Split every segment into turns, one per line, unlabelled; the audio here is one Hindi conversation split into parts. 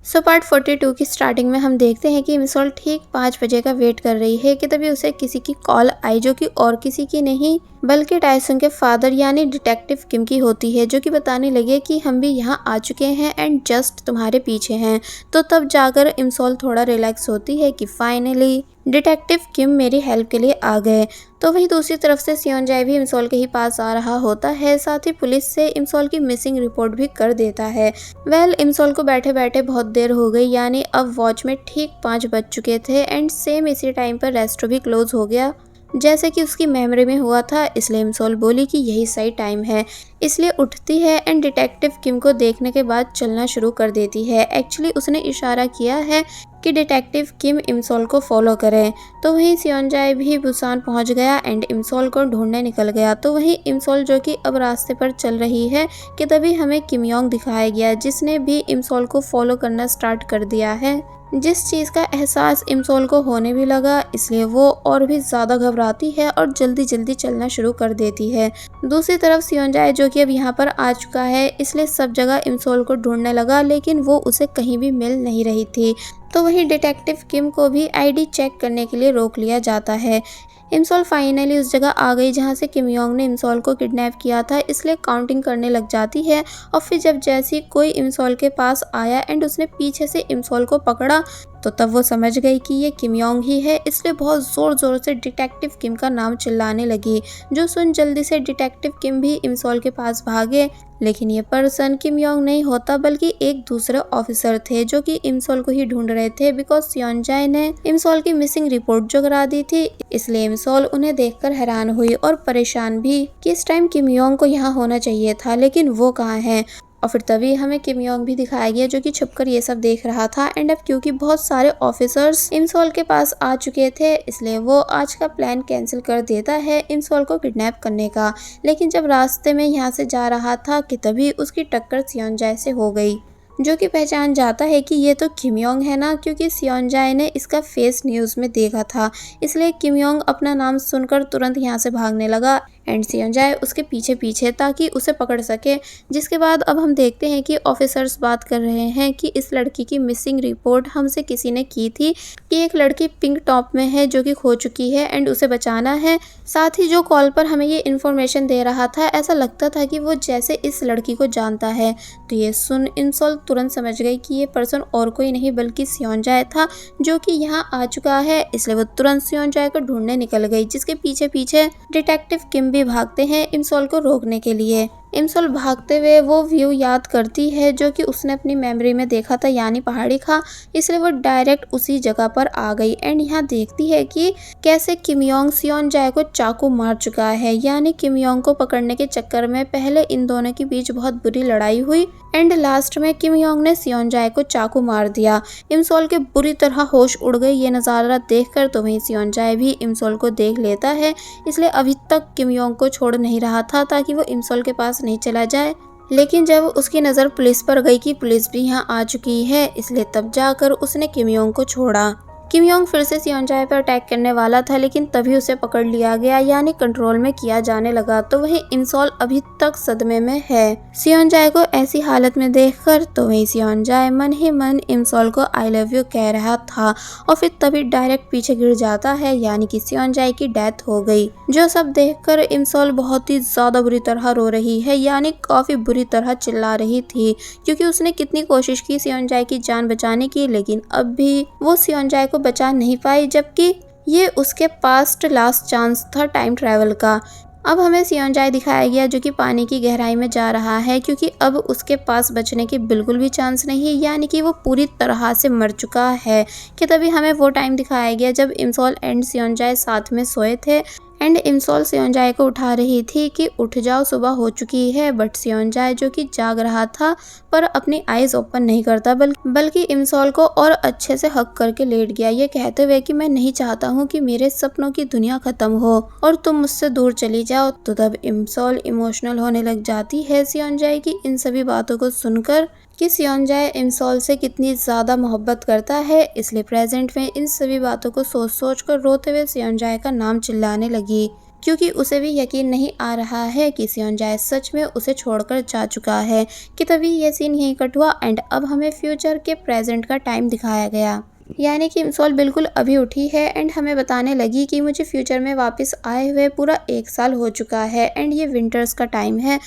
पार्ट 42 की स्टार्टिंग में हम देखते हैं कि इमसॉल ठीक 5 बजे का वेट कर रही है कि तभी उसे किसी की कॉल आई, जो कि और किसी की नहीं बल्कि टाइसन के फादर यानी डिटेक्टिव किम की होती है, जो कि बताने लगे कि हम भी यहाँ आ चुके हैं एंड जस्ट तुम्हारे पीछे हैं। तो तब जाकर इमसॉल थोड़ा रिलैक्स होती है कि फाइनली डिटेक्टिव किम मेरी हेल्प के लिए आ गए। तो वहीं दूसरी तरफ से सियोनजाए भी इमसॉल के ही पास आ रहा होता है, साथ ही पुलिस से इमसॉल की मिसिंग रिपोर्ट भी कर देता है। इमसॉल को बैठे बैठे बहुत देर हो गई, यानी अब वॉच में ठीक 5 बज चुके थे एंड सेम इसी टाइम पर रेस्टोरेंट भी क्लोज हो गया जैसे कि उसकी मेमोरी में हुआ था। इसलिए इमसॉल बोली कि यही सही टाइम है, इसलिए उठती है एंड डिटेक्टिव किम को देखने के बाद चलना शुरू कर देती है। एक्चुअली उसने इशारा किया है कि डिटेक्टिव किम इमसॉल को फॉलो करें। तो वहीं सियोनजाए भी बुसान पहुंच गया एंड इमसॉल को ढूंढने निकल गया। तो वहीं इमसॉल जो कि अब रास्ते पर चल रही है कि तभी हमें किम योंग दिखाया गया, जिसने भी इमसॉल को फॉलो करना स्टार्ट कर दिया है। जिस चीज़ का एहसास इमसॉल को होने भी लगा, इसलिए वो और भी ज़्यादा घबराती है और जल्दी जल्दी चलना शुरू कर देती है। दूसरी तरफ सियोनजाए जो कि अब यहाँ पर आ चुका है, इसलिए सब जगह इमसॉल को ढूंढने लगा, लेकिन वो उसे कहीं भी मिल नहीं रही थी। तो वहीं डिटेक्टिव किम को भी आईडी चेक करने के लिए रोक लिया जाता है। इमसॉल फाइनली उस जगह आ गई जहाँ से किम योंग ने इमसॉल को किडनैप किया था, इसलिए काउंटिंग करने लग जाती है। और फिर जब जैसी कोई इमसॉल के पास आया एंड उसने पीछे से इमसॉल को पकड़ा, तो तब वो समझ गई कि ये किम योंग ही है, इसलिए बहुत ज़ोर ज़ोर से डिटेक्टिव किम का नाम चिल्लाने लगी। जो सुन जल्दी से डिटेक्टिव किम भी इमसॉल के पास भागे, लेकिन ये पर्सन किम योंग नहीं होता बल्कि एक दूसरे ऑफिसर थे, जो कि इमसॉल को ही ढूंढ रहे थे बिकॉज सियोनजाए ने इमसॉल की मिसिंग रिपोर्ट जो करा दी थी। इसलिए इमसॉल उन्हें देखकर हैरान हुई और परेशान भी कि इस टाइम किम योंग को यहाँ होना चाहिए था, लेकिन वो कहाँ है। और फिर तभी हमें किम योंग भी दिखाया गया, जो कि छुपकर ये सब देख रहा था। एंड अब क्योंकि बहुत सारे ऑफिसर्स इमसॉल के पास आ चुके थे, इसलिए वो आज का प्लान कैंसिल कर देता है इमसॉल को किडनैप करने का। लेकिन जब रास्ते में यहाँ से जा रहा था कि तभी उसकी टक्कर सियोनजाए से हो गई, जो कि पहचान जाता है कि ये तो किम योंग है ना, क्योंकि सियोनजाए ने इसका फेस न्यूज़ में देखा था। इसलिए किम योंग अपना नाम सुनकर तुरंत यहाँ से भागने लगा एंड सियोनजाए उसके पीछे पीछे ताकि उसे पकड़ सके। जिसके बाद अब हम देखते हैं कि ऑफिसर्स बात कर रहे हैं कि इस लड़की की मिसिंग रिपोर्ट हमसे किसी ने की थी कि एक लड़की पिंक टॉप में है जो कि खो चुकी है एंड उसे बचाना है। साथ ही जो कॉल पर हमें ये इन्फॉर्मेशन दे रहा था, ऐसा लगता था कि वो जैसे इस लड़की को जानता है। तो ये सुन इमसॉल तुरंत समझ गई कि ये पर्सन और कोई नहीं बल्कि सियोनजाए था, जो कि यहाँ आ चुका है। इसलिए वो तुरंत सियोनजाए को ढूंढने निकल गई, जिसके पीछे पीछे डिटेक्टिव किम भी भागते हैं इमसॉल को रोकने के लिए। इमसॉल भागते हुए वो व्यू याद करती है जो कि उसने अपनी मेमोरी में देखा था, यानी पहाड़ी का। इसलिए वो डायरेक्ट उसी जगह पर आ गई एंड यहाँ देखती है कि कैसे किम योंग सियोनजाए को चाकू मार चुका है। यानी किम योंग को पकड़ने के चक्कर में पहले इन दोनों के बीच बहुत बुरी लड़ाई हुई एंड लास्ट में किम योंग ने सियोनजाए को चाकू मार दिया। इमसॉल के बुरी तरह होश उड़ गई ये नज़ारा देखकर। तो वहीं सियोनजाए भी इमसॉल को देख लेता है, इसलिए अभी तक किम योंग को छोड़ नहीं रहा था ताकि वो इमसॉल के पास नहीं चला जाए। लेकिन जब उसकी नज़र पुलिस पर गई कि पुलिस भी यहाँ आ चुकी है, इसलिए तब जाकर उसने किम योंग को छोड़ा। किम योंग फिर से सियोनजाए पर अटैक करने वाला था, लेकिन तभी उसे पकड़ लिया गया, यानी कंट्रोल में किया जाने लगा। तो वहीं इमसॉल अभी तक सदमे में है सियोनजाए को ऐसी हालत में देखकर। तो वहीं सियोनजाए मन ही मन इमसॉल को आई लव यू कह रहा था और फिर तभी डायरेक्ट पीछे गिर जाता है, यानी कि सियोनजाए की डेथ हो गई। जो सब देखकर इमसॉल बहुत ही ज्यादा बुरी तरह रो रही है, यानी काफी बुरी तरह चिल्ला रही थी, क्योंकि उसने कितनी कोशिश की सियोनजाए की जान बचाने की, लेकिन अब भी वो सियोनजाए बचा नहीं पाई, जबकि ये उसके पास लास्ट चांस था टाइम ट्रैवल का। अब हमें सियोनजाए दिखाया गया जो कि पानी की गहराई में जा रहा है, क्योंकि अब उसके पास बचने की बिल्कुल भी चांस नहीं है, यानी कि वो पूरी तरह से मर चुका है। कि तभी हमें वो टाइम दिखाया गया जब इमसॉल एंड सियोनजाए साथ में सोए थे एंड इमसॉल सियोनजाए को उठा रही थी कि उठ जाओ सुबह हो चुकी है। बट सियोनजाए जो कि जाग रहा था पर अपनी आईज ओपन नहीं करता, बल्कि इमसॉल को और अच्छे से हक करके लेट गया, ये कहते हुए कि मैं नहीं चाहता हूँ कि मेरे सपनों की दुनिया खत्म हो और तुम मुझसे दूर चली जाओ। तो तब इमसॉल इमोशनल होने लग जाती है सियोनजाए की इन सभी बातों को सुनकर कि सियोनजाए इमसॉल से कितनी ज़्यादा मोहब्बत करता है। इसलिए प्रेजेंट में इन सभी बातों को सोच सोच कर रोते हुए सियोनजाए का नाम चिल्लाने लगी, क्योंकि उसे भी यकीन नहीं आ रहा है कि सेओनजाए सच में उसे छोड़कर जा चुका है। कि तभी ये सीन यहीं कट हुआ एंड अब हमें फ्यूचर के प्रेजेंट का टाइम दिखाया गया। यानी कि इमसोल बिल्कुल अभी उठी है एंड हमें बताने लगी कि मुझे फ्यूचर में वापस आए हुए पूरा 1 साल हो चुका है एंड ये विंटर्स का टाइम है।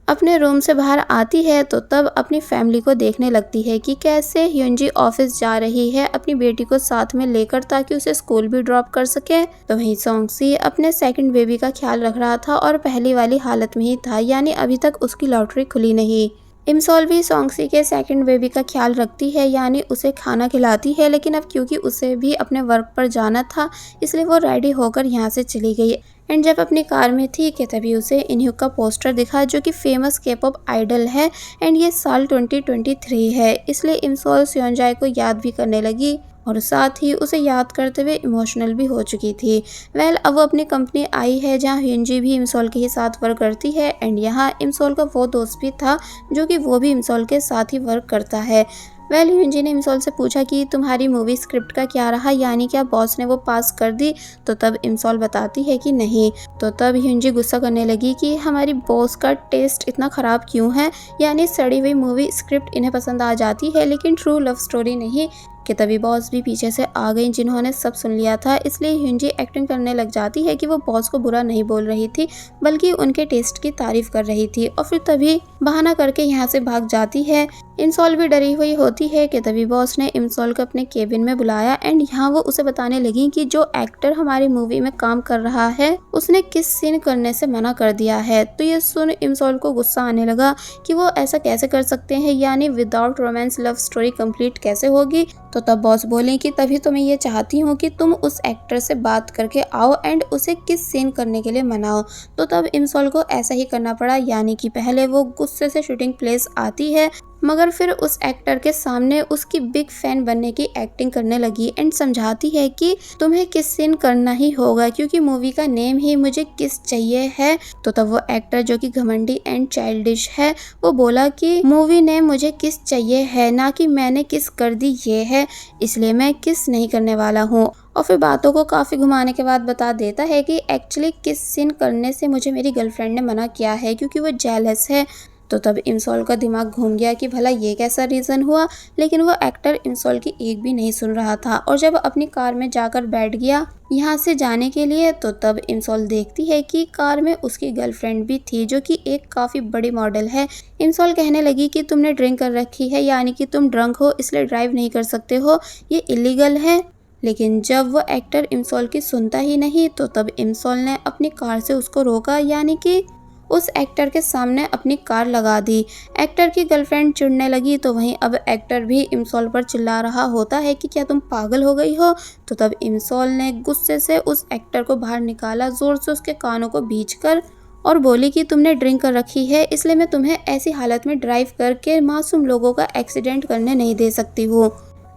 अपने रूम से बाहर आती है तो तब अपनी फैमिली को देखने लगती है कि कैसे ह्यूनजी ऑफिस जा रही है अपनी बेटी को साथ में लेकर ताकि उसे स्कूल भी ड्रॉप कर सके। तो वहीं सोंगसी अपने सेकंड बेबी का ख्याल रख रहा था और पहली वाली हालत में ही था, यानी अभी तक उसकी लॉटरी खुली नहीं। इमसोल भी सोंगसी के सेकंड बेबी का ख्याल रखती है, यानी उसे खाना खिलाती है, लेकिन अब क्योंकि उसे भी अपने वर्क पर जाना था इसलिए वो रेडी होकर यहाँ से चली गई। एंड जब अपनी कार में थी कि तभी उसे इनह्यूक का पोस्टर दिखा जो कि फेमस के-पॉप आइडल है एंड ये साल 2023 है, इसलिए इमसोल सेओनजाए को याद भी करने लगी और साथ ही उसे याद करते हुए इमोशनल भी हो चुकी थी। अब वो अपनी कंपनी आई है जहाँ ह्यूनजी भी इमसोल के ही साथ वर्क करती है एंड यहाँ इमसोल का वो दोस्त भी था जो कि वो भी इमसोल के साथ ही वर्क करता है। ह्यूनजी ने इमसोल से पूछा कि तुम्हारी मूवी स्क्रिप्ट का क्या रहा, यानी क्या बॉस ने वो पास कर दी। तो तब इमसोल बताती है कि नहीं। तो तब ह्यूनजी गुस्सा करने लगी कि हमारी बॉस का टेस्ट इतना ख़राब क्यों है, यानी सड़ी हुई मूवी स्क्रिप्ट इन्हें पसंद आ जाती है लेकिन ट्रू लव स्टोरी नहीं। कि तभी बॉस भी पीछे से आ गई जिन्होंने सब सुन लिया था, इसलिए ह्यूनजी एक्टिंग करने लग जाती है कि वो बॉस को बुरा नहीं बोल रही थी बल्कि उनके टेस्ट की तारीफ कर रही थी और फिर तभी बहाना करके यहाँ से भाग जाती है। इमसोल भी डरी हुई होती है कि तभी बॉस ने इमसोल को अपने केबिन में बुलाया एंड यहाँ वो उसे बताने लगी कि जो एक्टर हमारी मूवी में काम कर रहा है उसने किस सीन करने से मना कर दिया है। तो ये सुन इमसोल को गुस्सा आने लगा कि वो ऐसा कैसे कर सकते हैं, यानी without romance love story complete कैसे होगी। तो तब बॉस बोले कि तभी तो मैं ये चाहती हूँ कि तुम उस एक्टर से बात करके आओ एंड उसे किस सीन करने के लिए मनाओ। तो तब इमसोल को ऐसा ही करना पड़ा, यानी कि पहले वो गुस्से से शूटिंग प्लेस आती है मगर फिर उस एक्टर के सामने उसकी बिग फैन बनने की एक्टिंग करने लगी एंड समझाती है कि तुम्हें किस सीन करना ही होगा क्योंकि मूवी का नेम ही मुझे किस चाहिए है। तो तब वो एक्टर जो कि घमंडी एंड चाइल्डिश है वो बोला कि मूवी नेम मुझे किस चाहिए है, ना कि मैंने किस कर दी ये है, इसलिए मैं किस नहीं करने वाला हूँ। और फिर बातों को काफ़ी घुमाने के बाद बता देता है कि एक्चुअली किस सीन करने से मुझे मेरी गर्लफ्रेंड ने मना किया है क्योंकि वो जेलस है। तो तब इमसोल का दिमाग घूम गया कि भला ये कैसा रीज़न हुआ, लेकिन वो एक्टर इमसोल की एक भी नहीं सुन रहा था और जब अपनी कार में जाकर बैठ गया यहाँ से जाने के लिए तो तब इमसोल देखती है कि कार में उसकी गर्लफ्रेंड भी थी जो कि एक काफ़ी बड़ी मॉडल है। इमसोल कहने लगी कि तुमने ड्रिंक कर रखी है, यानी कि तुम ड्रंक हो इसलिए ड्राइव नहीं कर सकते हो, ये इलीगल है। लेकिन जब वो एक्टर इमसोल की सुनता ही नहीं तो तब इमसोल ने अपनी कार से उसको रोका, यानी कि उस एक्टर के सामने अपनी कार लगा दी। एक्टर की गर्लफ्रेंड चिढ़ने लगी तो वहीं अब एक्टर भी इमसोल पर चिल्ला रहा होता है कि क्या तुम पागल हो गई हो। तो तब इमसोल ने गुस्से से उस एक्टर को बाहर निकाला, जोर से उसके कानों को भींचकर और बोली कि तुमने ड्रिंक कर रखी है इसलिए मैं तुम्हें ऐसी हालत में ड्राइव करके मासूम लोगों का एक्सीडेंट करने नहीं दे सकती हूँ।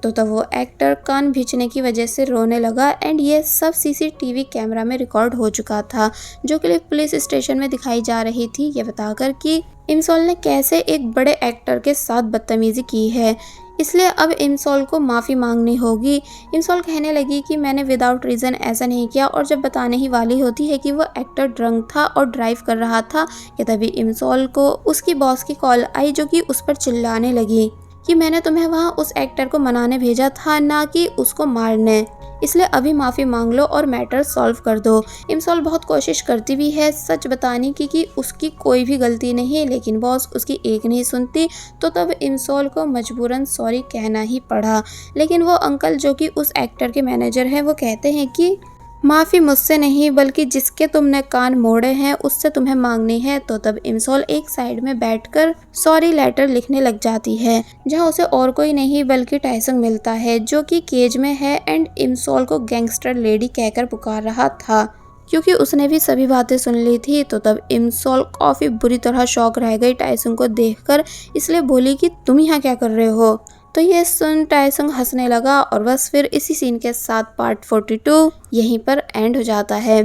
तो तब वो एक्टर कान भींचने की वजह से रोने लगा एंड ये सब सीसीटीवी कैमरा में रिकॉर्ड हो चुका था जो क्लिप पुलिस स्टेशन में दिखाई जा रही थी, ये बताकर कि इमसोल ने कैसे एक बड़े एक्टर के साथ बदतमीजी की है, इसलिए अब इमसोल को माफ़ी मांगनी होगी। इमसोल कहने लगी कि मैंने विदाउट रीज़न ऐसा नहीं किया और जब बताने ही वाली होती है कि वो एक्टर ड्रंक था और ड्राइव कर रहा था कि तभी इमसोल को उसकी बॉस की कॉल आई जो कि उस पर चिल्लाने लगी कि मैंने तुम्हें वहाँ उस एक्टर को मनाने भेजा था, ना कि उसको मारने, इसलिए अभी माफ़ी मांग लो और मैटर सॉल्व कर दो। इमसोल बहुत कोशिश करती भी है सच बताने की कि उसकी कोई भी गलती नहीं, लेकिन बॉस उसकी एक नहीं सुनती। तो तब इमसोल को मजबूरन सॉरी कहना ही पड़ा, लेकिन वो अंकल जो कि उस एक्टर के मैनेजर हैं वो कहते हैं कि माफ़ी मुझसे नहीं बल्कि जिसके तुमने कान मोड़े हैं उससे तुम्हें मांगनी है। तो तब इमसोल एक साइड में बैठकर सॉरी लेटर लिखने लग जाती है जहां उसे और कोई नहीं बल्कि टाइसंग मिलता है जो कि केज में है एंड इमसोल को गैंगस्टर लेडी कहकर पुकार रहा था क्योंकि उसने भी सभी बातें सुन ली थी। तो तब इमसोल काफ़ी बुरी तरह शॉक रह गई टाइसंग को देखकर, इसलिए बोली कि तुम यहाँ क्या कर रहे हो। तो ये सुन टाइसंग हंसने लगा और बस फिर इसी सीन के साथ पार्ट 42 यहीं पर एंड हो जाता है।